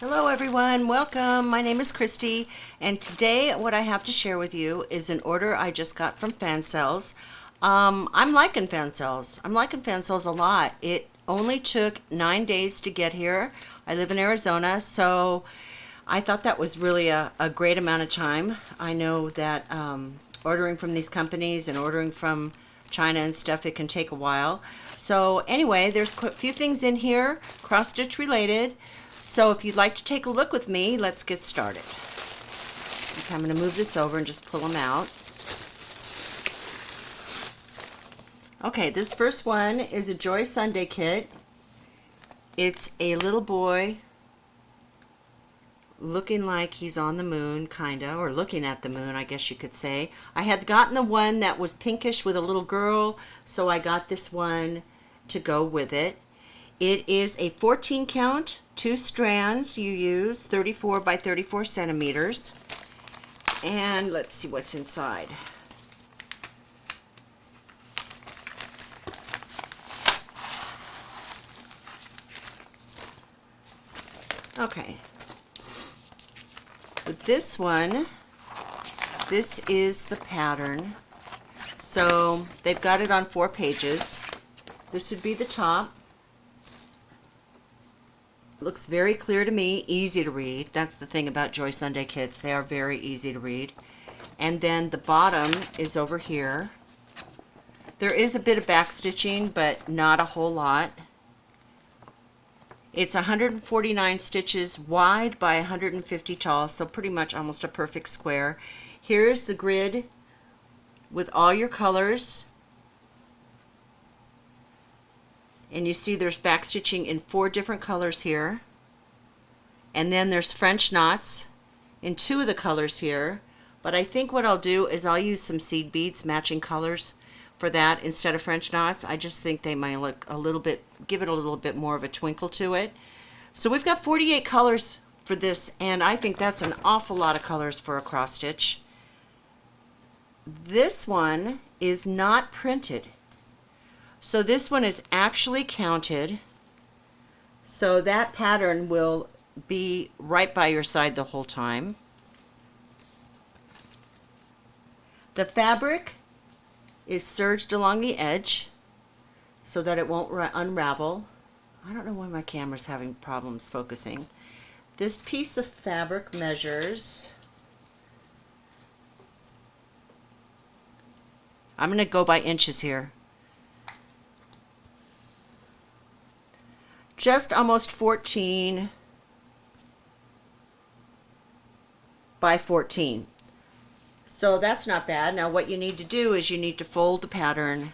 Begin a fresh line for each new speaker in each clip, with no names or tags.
Hello everyone, welcome. My name is Christy, and today what I have to share with you is an order I just got from Fansells. I'm liking Fansells. I'm liking Fansells a lot. It only took 9 days to get here. I live in Arizona, so I thought that was really a great amount of time. I know that ordering from these companies and ordering from China and stuff, it can take a while. So anyway, there's a few things in here, cross-stitch related. So if you'd like to take a look with me, let's get started. Okay, I'm going to move this over and just pull them out. Okay, this first one is a Joy Sunday kit. It's a little boy looking like he's on the moon, kinda, or looking at the moon, I guess you could say. I had gotten the one that was pinkish with a little girl, so I got this one to go with it. It is a 14 count, 2 strands. You use 34 by 34 centimeters. And let's see what's inside. Okay. With this one, this is the pattern. So they've got it on 4 pages. This would be the top. Looks very clear to me, easy to read. That's the thing about Joy Sunday kits. They are very easy to read. And then the bottom is over here. There is a bit of back stitching, but not a whole lot. It's 149 stitches wide by 150 tall, so pretty much almost a perfect square. Here's the grid with all your colors. And you see there's back stitching in 4 different colors here. And then there's French knots in 2 of the colors here. But I think what I'll do is I'll use some seed beads, matching colors for that instead of French knots. I just think they might look a little bit, give it a little bit more of a twinkle to it. So we've got 48 colors for this, and I think that's an awful lot of colors for a cross stitch. This one is not printed. So this one is actually counted, so that pattern will be right by your side the whole time. The fabric is serged along the edge so that it won't unravel. I don't know why my camera's having problems focusing. This piece of fabric measures, I'm going to go by inches here. Just almost 14 by 14. So that's not bad. Now what you need to do is you need to fold the pattern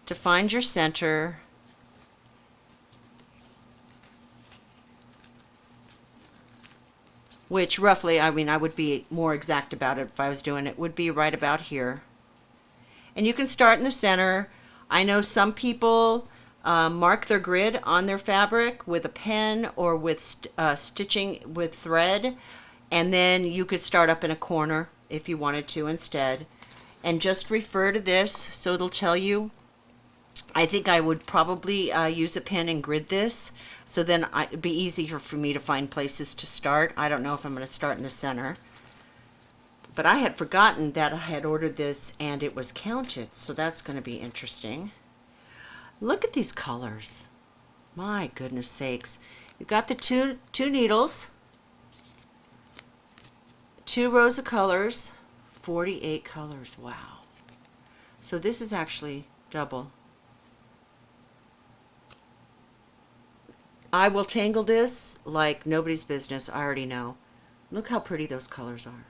to find your center. Which roughly, I mean, I would be more exact about it if I was doing it, would be right about here. And you can start in the center. I know some people mark their grid on their fabric with a pen or with stitching with thread, and then you could start up in a corner if you wanted to instead. And just refer to this so it'll tell you. I think I would probably use a pen and grid this, so then it'd be easier for me to find places to start. I don't know if I'm going to start in the center. But I had forgotten that I had ordered this and it was counted, so that's going to be interesting. Look at these colors. My goodness sakes. You've got the two needles, 2 rows of colors, 48 colors. Wow. So this is actually double. I will tangle this like nobody's business. I already know. Look how pretty those colors are.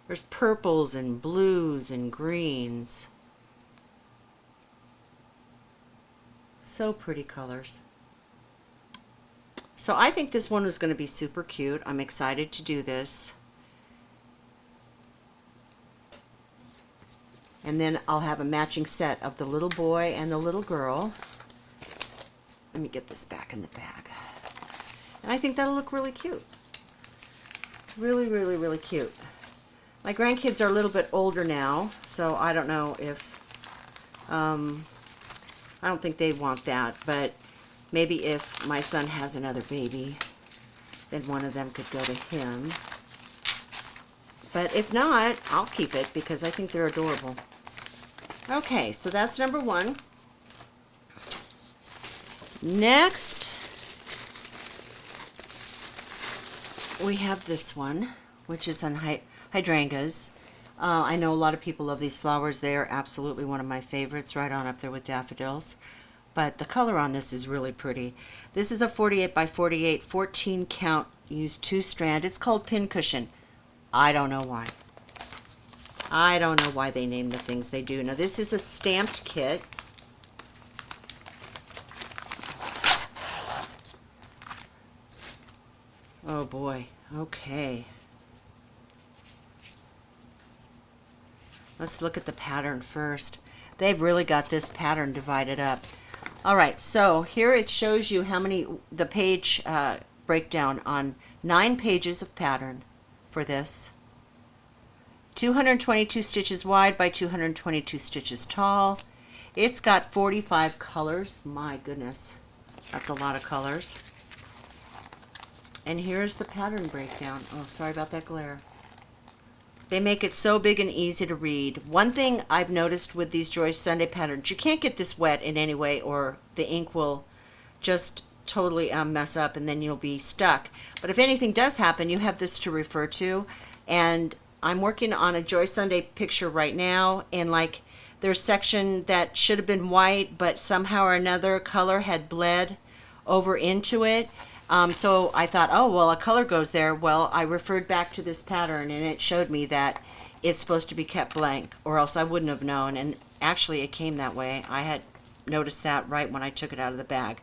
There's purples and blues and greens. So pretty colors. So I think this one is going to be super cute. I'm excited to do this. And then I'll have a matching set of the little boy and the little girl. Let me get this back in the bag. And I think that'll look really cute. Really, really, really cute. My grandkids are a little bit older now, so I don't know if I don't think they want that, but maybe if my son has another baby, then one of them could go to him. But if not, I'll keep it because I think they're adorable. Okay, so that's number one. Next, we have this one, which is on hydrangeas. I know a lot of people love these flowers. They are absolutely one of my favorites, right on up there with daffodils. But the color on this is really pretty. This is a 48 by 48, 14 count, use 2 strand. It's called pincushion. I don't know why. I don't know why they name the things they do. Now this is a stamped kit. Oh boy, okay. Let's look at the pattern first. They've really got this pattern divided up. All right, so here it shows you how many, the page breakdown on 9 pages of pattern for this. 222 stitches wide by 222 stitches tall. It's got 45 colors. My goodness, that's a lot of colors. And here's the pattern breakdown. Oh, sorry about that glare. They make it so big and easy to read. One thing I've noticed with these Joy Sunday patterns, you can't get this wet in any way or the ink will just totally mess up and then you'll be stuck. But if anything does happen, you have this to refer to. And I'm working on a Joy Sunday picture right now, and like there's a section that should have been white, but somehow or another color had bled over into it. So I thought, oh, well, a color goes there. Well, I referred back to this pattern, and it showed me that it's supposed to be kept blank, or else I wouldn't have known. And actually, it came that way. I had noticed that right when I took it out of the bag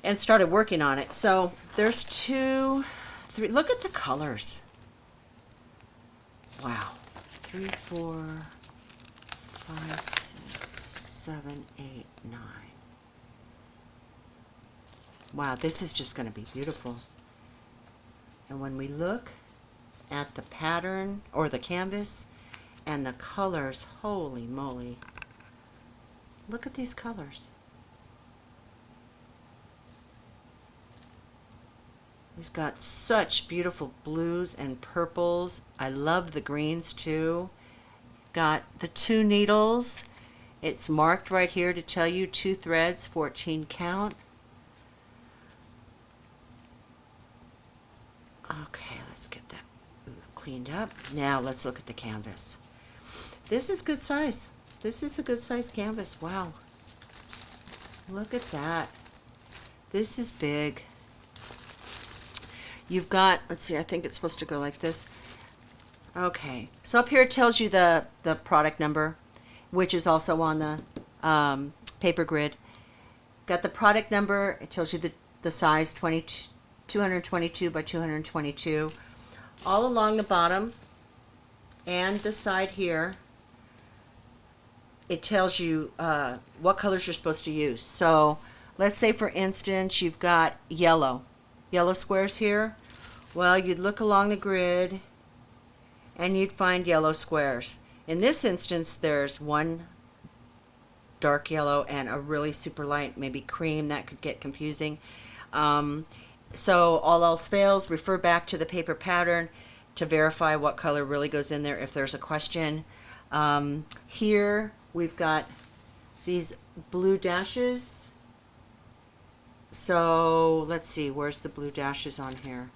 and started working on it. So there's 2, 3. Look at the colors. Wow. 3, 4, 5, 6, 7, 8, 9. Wow, this is just going to be beautiful. And when we look at the pattern or the canvas and the colors, holy moly. Look at these colors. He's got such beautiful blues and purples. I love the greens too. Got the 2 needles. It's marked right here to tell you 2 threads, 14 count. Okay, let's get that cleaned up. Now let's look at the canvas. This is good size. This is a good size canvas. Wow. Look at that. This is big. You've got, let's see, I think it's supposed to go like this. Okay, so up here it tells you the product number, which is also on the paper grid. Got the product number, it tells you the size, 222 by 222. All along the bottom and the side here, it tells you what colors you're supposed to use. So let's say, for instance, you've got yellow squares here. Well, you'd look along the grid and you'd find yellow squares. In this instance, there's one dark yellow and a really super light, maybe cream. That could get confusing. So all else fails, refer back to the paper pattern to verify what color really goes in there if there's a question. Here we've got these blue dashes. So let's see, where's the blue dashes on here?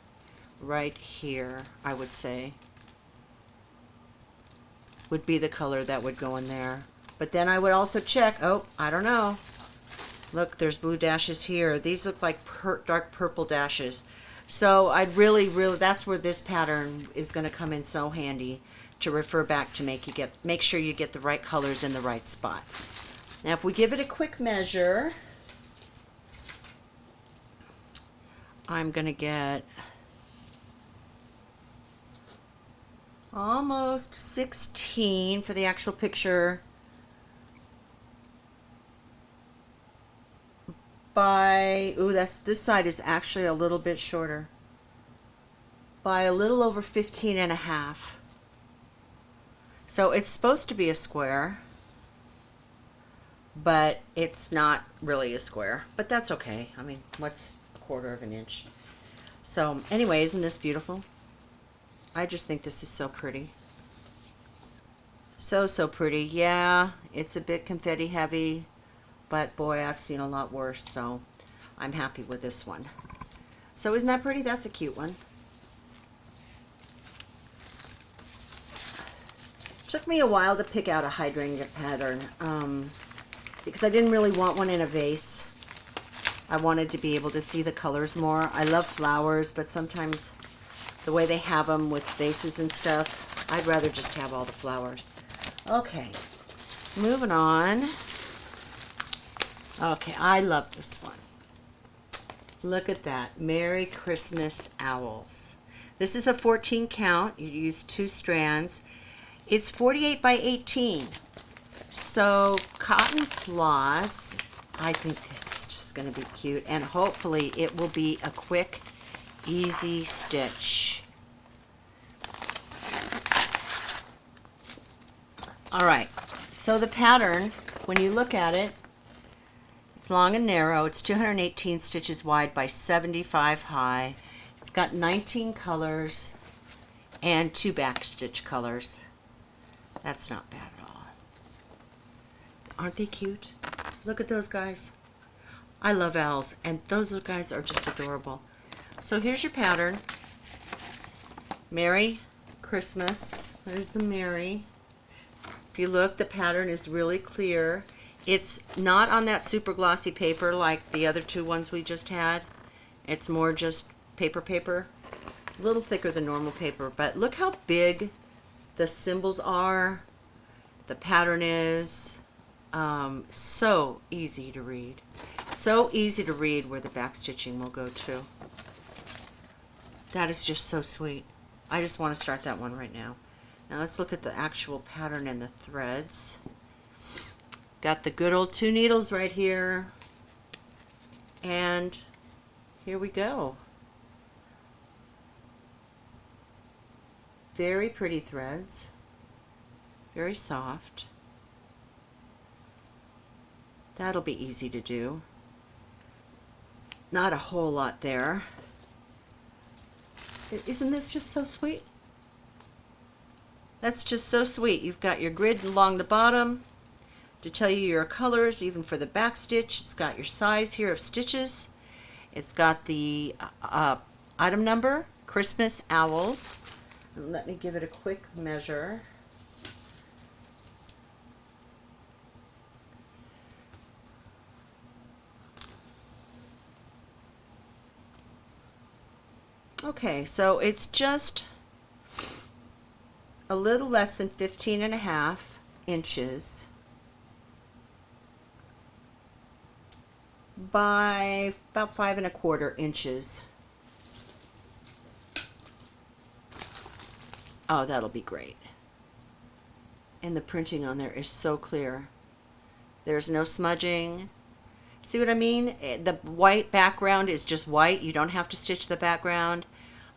Right here, I would say, would be the color that would go in there. But then I would also check, oh, I don't know. Look, there's blue dashes here. These look like dark purple dashes. So I'd really, that's where this pattern is going to come in so handy to refer back to make sure you get the right colors in the right spot. Now, if we give it a quick measure, I'm going to get almost 16 for the actual picture by, ooh, this side is actually a little bit shorter, by a little over 15 and a half. So it's supposed to be a square, but it's not really a square, but that's okay. I mean, what's a quarter of an inch? So anyway, isn't this beautiful? I just think this is so pretty. So, so pretty. Yeah, it's a bit confetti heavy, but boy, I've seen a lot worse, so I'm happy with this one. So isn't that pretty? That's a cute one. Took me a while to pick out a hydrangea pattern because I didn't really want one in a vase. I wanted to be able to see the colors more. I love flowers, but sometimes the way they have them with vases and stuff, I'd rather just have all the flowers. Okay, moving on. Okay, I love this one. Look at that. Merry Christmas Owls. This is a 14 count. You use 2 strands. It's 48 by 18. So cotton floss. I think this is just going to be cute, and hopefully it will be a quick, easy stitch. All right, so the pattern, when you look at it, it's long and narrow. It's 218 stitches wide by 75 high. It's got 19 colors and 2 back stitch colors. That's not bad at all. Aren't they cute? Look at those guys. I love owls, and those guys are just adorable. So here's your pattern. Merry Christmas. There's the Merry. If you look, the pattern is really clear. It's not on that super glossy paper like the other 2 ones we just had. It's more just paper. A little thicker than normal paper, but look how big the symbols are. The pattern is so easy to read. So easy to read where the back stitching will go to. That is just so sweet. I just want to start that one right now. Now let's look at the actual pattern and the threads. Got the good old 2 needles right here. And here we go. Very pretty threads. Very soft. That'll be easy to do. Not a whole lot there. Isn't this just so sweet? That's just so sweet. You've got your grid along the bottom to tell you your colors, even for the back stitch. It's got your size here of stitches. It's got the item number, Christmas Owls. And let me give it a quick measure. Okay, so it's just a little less than 15.5 inches by about 5.25 inches. Oh, that'll be great. And the printing on there is so clear. There's no smudging. See what I mean? The white background is just white. You don't have to stitch the background.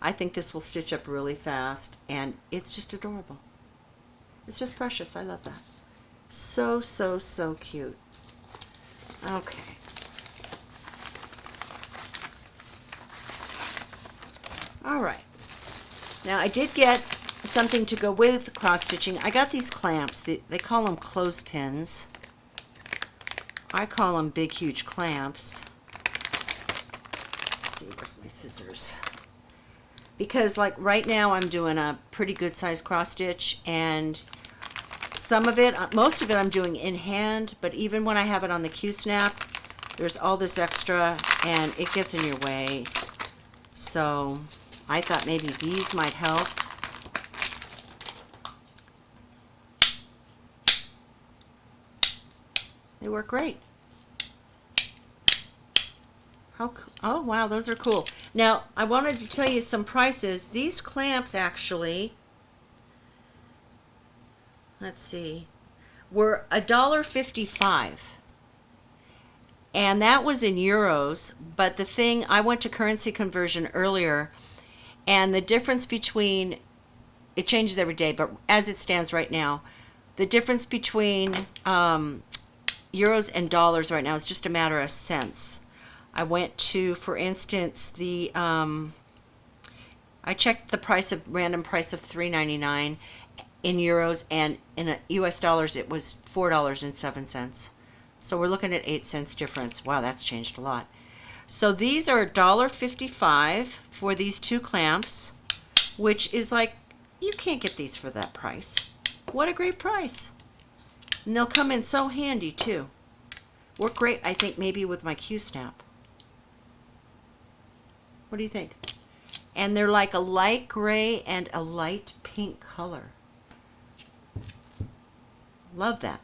I think this will stitch up really fast, and it's just adorable. It's just precious. I love that. So, so, so cute. Okay. All right. Now, I did get something to go with cross stitching. I got these clamps. They call them clothespins. I call them big, huge clamps. Let's see, where's my scissors? Because like right now I'm doing a pretty good size cross stitch, and some of it, most of it I'm doing in hand, but even when I have it on the Q-snap, there's all this extra and it gets in your way. So I thought maybe these might help. They work great. Oh wow, those are cool. Now I wanted to tell you some prices. These clamps actually, let's see, were $1.55, and that was in euros. But the thing, I went to currency conversion earlier, and the difference between, it changes every day, but as it stands right now, the difference between euros and dollars right now is just a matter of cents. I went to, for instance, the I checked the random price of $3.99 in euros, and in US dollars it was $4.07. So we're looking at 8 cents difference. Wow, that's changed a lot. So these are $1.55 for these 2 clamps, which is like, you can't get these for that price. What a great price. And they'll come in so handy too. Work great, I think, maybe with my Q-snap. What do you think? And they're like a light gray and a light pink color. Love that.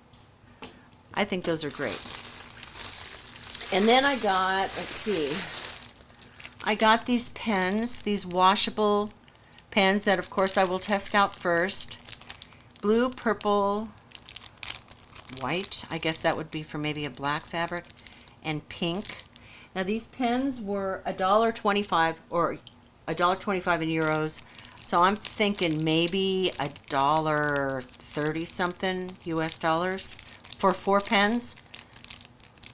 I think those are great. And then I got, let's see, I got these pens, these washable pens that of course I will test out first. Blue, purple, white. I guess that would be for maybe a black fabric, and pink. Now these pens were $1.25 or $1.25 in euros. So I'm thinking maybe $1.30 something US dollars for 4 pens.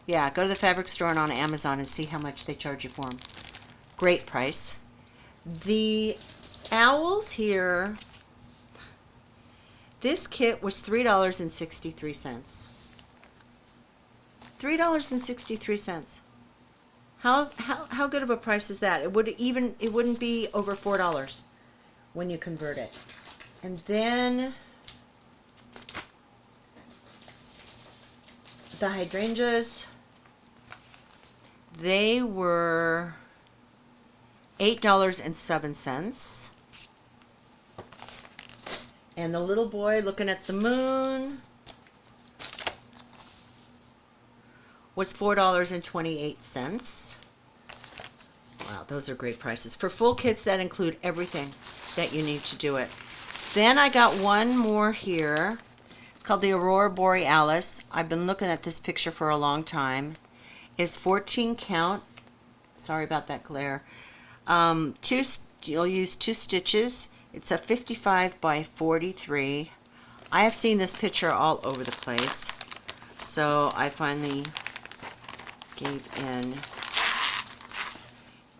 Yeah, go to the fabric store and on Amazon and see how much they charge you for them. Great price. The owls here, this kit was $3.63. $3.63. How good of a price is that? It wouldn't be over $4 when you convert it. And then the hydrangeas, they were $8.07. And the little boy looking at the moon was $4.28. Wow, those are great prices. For full kits that include everything that you need to do it. Then I got one more here. It's called the Aurora Borealis. I've been looking at this picture for a long time. It's 14 count. Sorry about that glare. You'll use 2 stitches. It's a 55 by 43. I have seen this picture all over the place, so I finally gave in.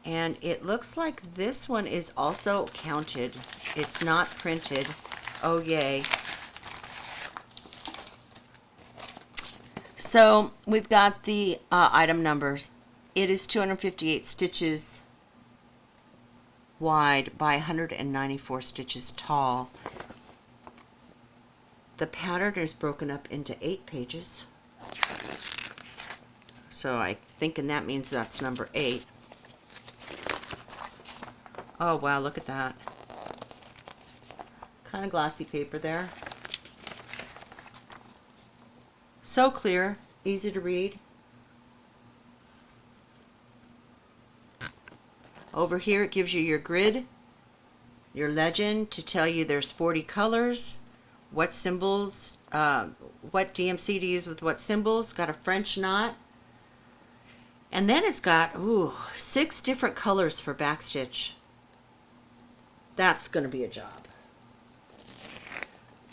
And it looks like this one is also counted. It's not printed. Oh yay. So we've got the item numbers. It is 258 stitches wide by 194 stitches tall. The pattern is broken up into 8 pages. So I think that means that's number 8. Oh wow, look at that. Kind of glossy paper there. So clear, easy to read. Over here it gives you your grid, your legend to tell you there's 40 colors, what symbols, what DMC to use with what symbols, got a French knot. And then it's got 6 different colors for backstitch. That's going to be a job.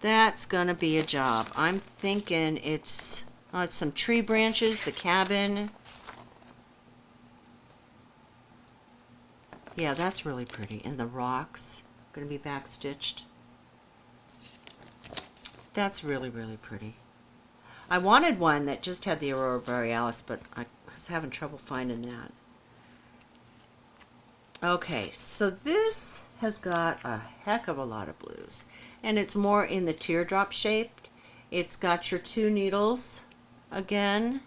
That's going to be a job. I'm thinking it's some tree branches, the cabin. Yeah, that's really pretty. And the rocks going to be backstitched. That's really, really pretty. I wanted one that just had the Aurora Borealis, but I was having trouble finding that. Okay, so this has got a heck of a lot of blues. And it's more in the teardrop shape. It's got your 2 needles again.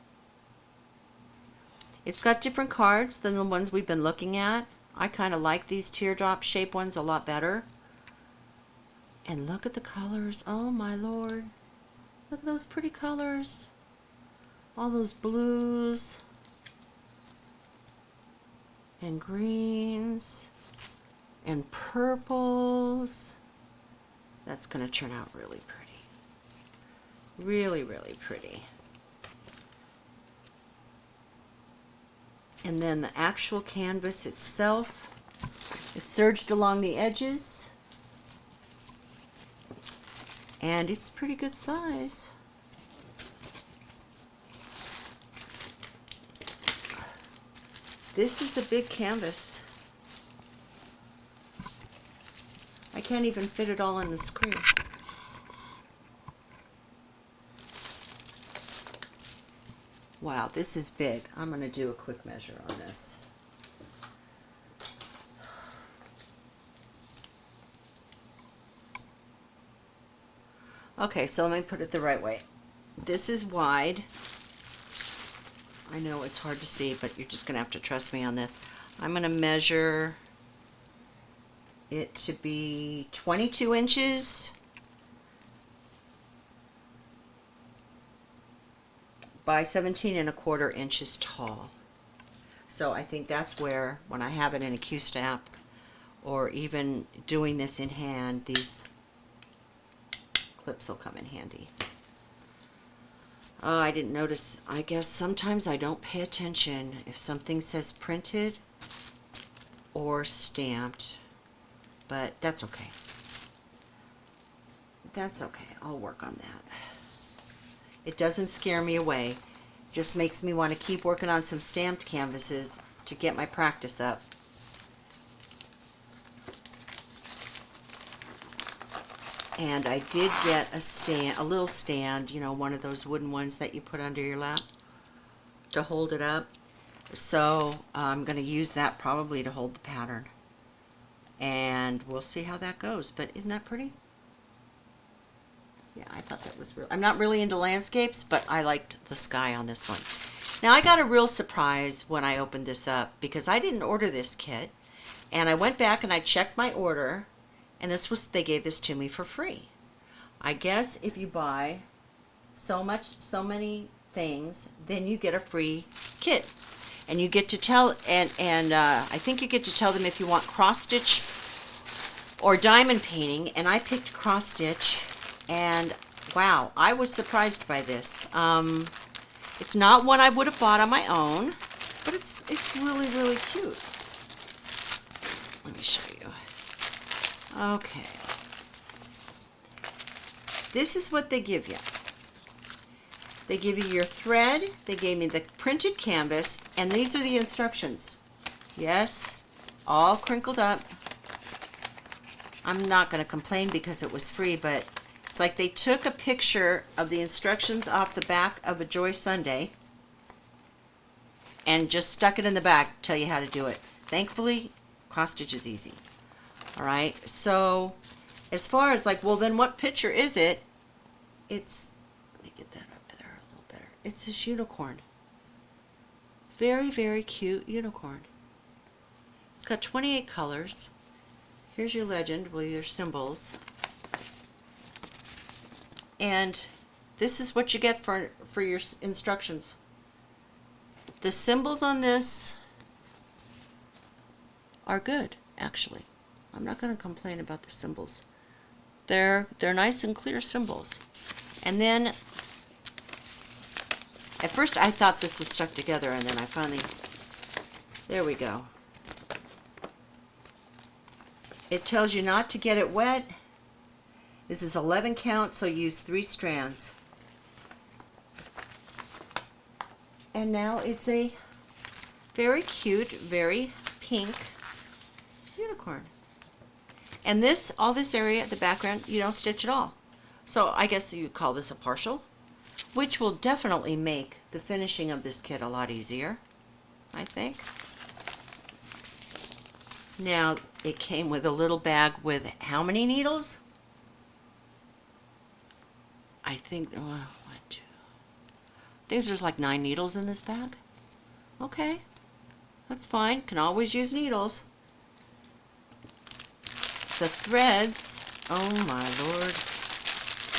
It's got different cards than the ones we've been looking at. I kind of like these teardrop shape ones a lot better. And look at the colors. Oh my lord. Look at those pretty colors. All those blues and greens and purples. That's going to turn out really pretty. Really, really pretty. And then the actual canvas itself is serged along the edges. And it's pretty good size. This is a big canvas. I can't even fit it all on the screen. Wow, this is big. I'm going to do a quick measure on this. Okay, so let me put it the right way. This is wide. I know it's hard to see, but you're just going to have to trust me on this. I'm going to measure it to be 22 inches by 17¼ inches tall. So I think that's where, when I have it in a Q-snap, or even doing this in hand, these clips will come in handy. Oh, I didn't notice. I guess sometimes I don't pay attention if something says printed or stamped, but that's okay. That's okay. I'll work on that. It doesn't scare me away. It just makes me want to keep working on some stamped canvases to get my practice up. And I did get a stand, a little stand, you know, one of those wooden ones that you put under your lap to hold it up. So I'm going to use that probably to hold the pattern. And we'll see how that goes. But isn't that pretty? Yeah, I thought that was real. I'm not really into landscapes, but I liked the sky on this one. Now I got a real surprise when I opened this up because I didn't order this kit. And I went back and I checked my order. And this was, they gave this to me for free. I guess if you buy so many things, then you get a free kit. And you get to tell, I think you get to tell them if you want cross stitch or diamond painting. And I picked cross stitch, and wow, I was surprised by this. It's not one I would have bought on my own, but it's really, really cute. Let me show you. Okay. This is what they give you. They give you your thread, they gave me the printed canvas, and these are the instructions. Yes, all crinkled up. I'm not going to complain because it was free, but it's like they took a picture of the instructions off the back of a Joy Sunday and just stuck it in the back to tell you how to do it. Thankfully, cross stitch is easy. All right, so as far as like, well, then what picture is it? It's, let me get that up there a little better. It's this unicorn. Very, very cute unicorn. It's got 28 colors. Here's your legend with your symbols. And this is what you get for your instructions. The symbols on this are good, actually. I'm not going to complain about the symbols. They're nice and clear symbols. And then, at first I thought this was stuck together, and then I finally, there we go. It tells you not to get it wet. This is 11 count, so use 3 strands. And now it's a very cute, very pink unicorn. And this, all this area, the background, you don't stitch at all. So I guess you call this a partial, which will definitely make the finishing of this kit a lot easier, I think. Now, it came with a little bag with how many needles? I think, I think there's like 9 needles in this bag. Okay, that's fine. Can always use needles. The threads, oh my lord,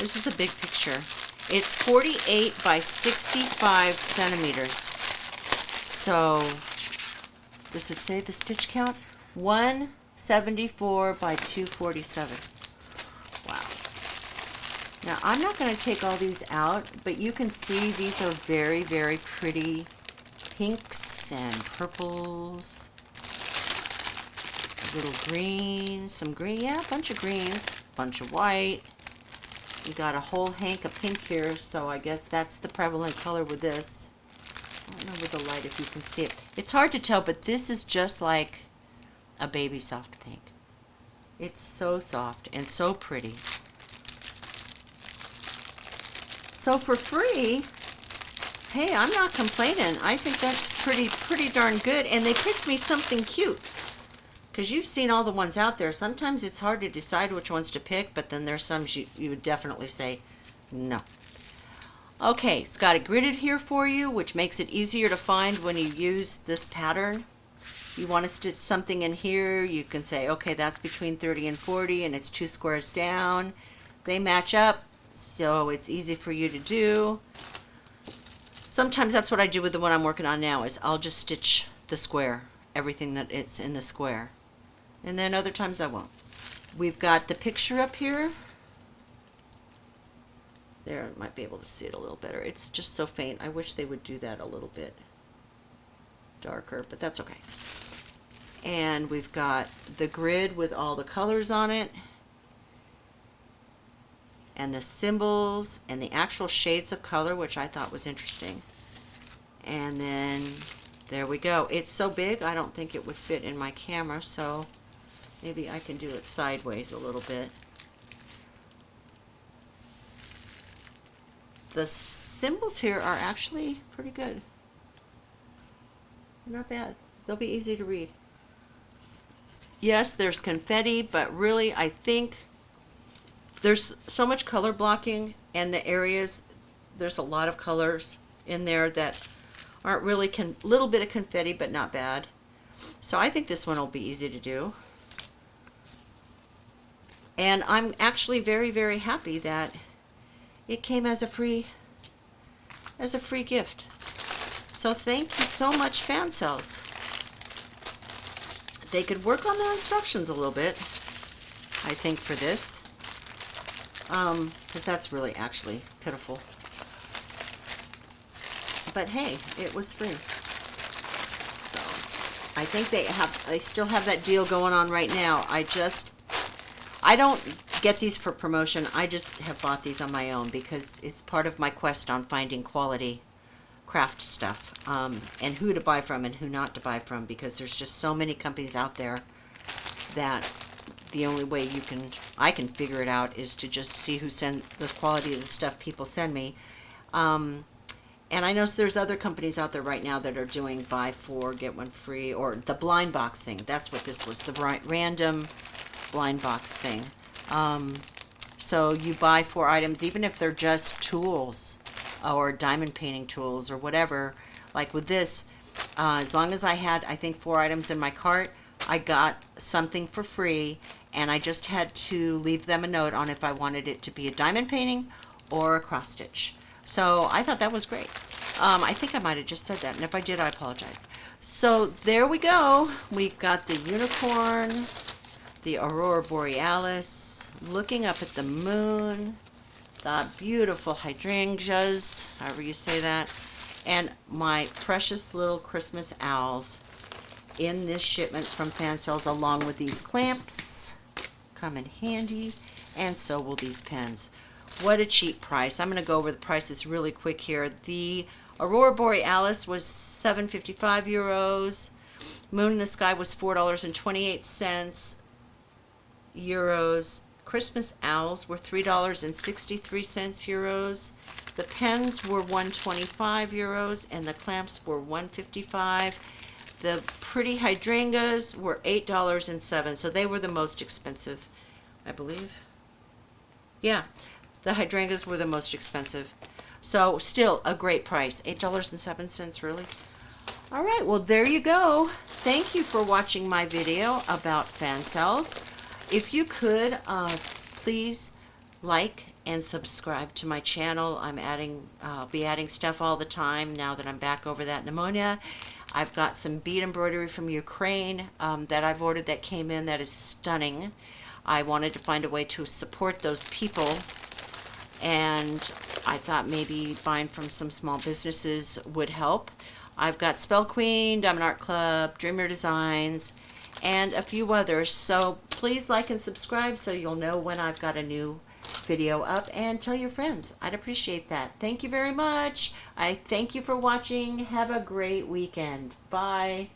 this is a big picture. It's 48 by 65 centimeters. So, does it say the stitch count? 174 by 247. Wow. Now, I'm not going to take all these out, but you can see these are very, very pretty pinks and purples. Little green, some green, yeah, a bunch of greens, a bunch of white. We got a whole hank of pink here, so I guess that's the prevalent color with this. I don't know with the light if you can see it. It's hard to tell, but this is just like a baby soft pink. It's so soft and so pretty. So for free, hey, I'm not complaining. I think that's pretty darn good. And they picked me something cute. Because you've seen all the ones out there. Sometimes it's hard to decide which ones to pick, but then there's some you would definitely say no. Okay, it's got it gridded here for you, which makes it easier to find when you use this pattern. You want to stitch something in here, you can say, okay, that's between 30 and 40, and it's 2 squares down. They match up, so it's easy for you to do. Sometimes that's what I do with the one I'm working on now, is I'll just stitch the square, everything that it's in the square. And then other times I won't. We've got the picture up here. There, I might be able to see it a little better. It's just so faint. I wish they would do that a little bit darker, but that's okay. And we've got the grid with all the colors on it, and the symbols, and the actual shades of color, which I thought was interesting. And then there we go. It's so big, I don't think it would fit in my camera, so maybe I can do it sideways a little bit. The symbols here are actually pretty good. Not bad. They'll be easy to read. Yes, there's confetti, but really I think there's so much color blocking, and the areas, there's a lot of colors in there that aren't really little bit of confetti, but not bad. So I think this one will be easy to do. And I'm actually very happy that it came as a free gift. So thank you so much, Fansells. They could work on their instructions a little bit, I think, for this, because that's really actually pitiful. But hey, it was free. So I think they still have that deal going on right now. I don't get these for promotion. I just have bought these on my own because it's part of my quest on finding quality craft stuff, and who to buy from and who not to buy from, because there's just so many companies out there that the only way I can figure it out is to just see who send the quality of the stuff people send me. And I know there's other companies out there right now that are doing buy 4 get 1 free, or the blind box thing. That's what this was, the random blind box thing. So you buy 4 items, even if they're just tools or diamond painting tools or whatever. Like with this, as long as I had, I think, 4 items in my cart, I got something for free, and I just had to leave them a note on if I wanted it to be a diamond painting or a cross stitch. So I thought that was great. I think I might have just said that, and if I did, I apologize. So there we go. We've got the unicorn, the aurora borealis, looking up at the moon, the beautiful hydrangeas, however you say that, and my precious little Christmas owls in this shipment from Fansells, along with these clamps. Come in handy, and so will these pens. What a cheap price. I'm going to go over the prices really quick here. The aurora borealis was €7.55. Moon in the sky was $4.28 euros. Christmas owls were €3.63 euros. The pens were €1.25, and the clamps were $1.55. The pretty hydrangeas were $8.07, so they were the most expensive, I believe. Yeah, the hydrangeas were the most expensive. So still a great price, $8.07, really. All right, well, there you go. Thank you for watching my video about Fansells. If you could, please like and subscribe to my channel. I'll be adding stuff all the time now that I'm back over that pneumonia. I've got some bead embroidery from Ukraine that I've ordered that came in that is stunning. I wanted to find a way to support those people, and I thought maybe buying from some small businesses would help. I've got Spell Queen, Diamond Art Club, Dreamer Designs, and a few others. So please like and subscribe so you'll know when I've got a new video up, and tell your friends. I'd appreciate that. Thank you very much. I thank you for watching. Have a great weekend. Bye.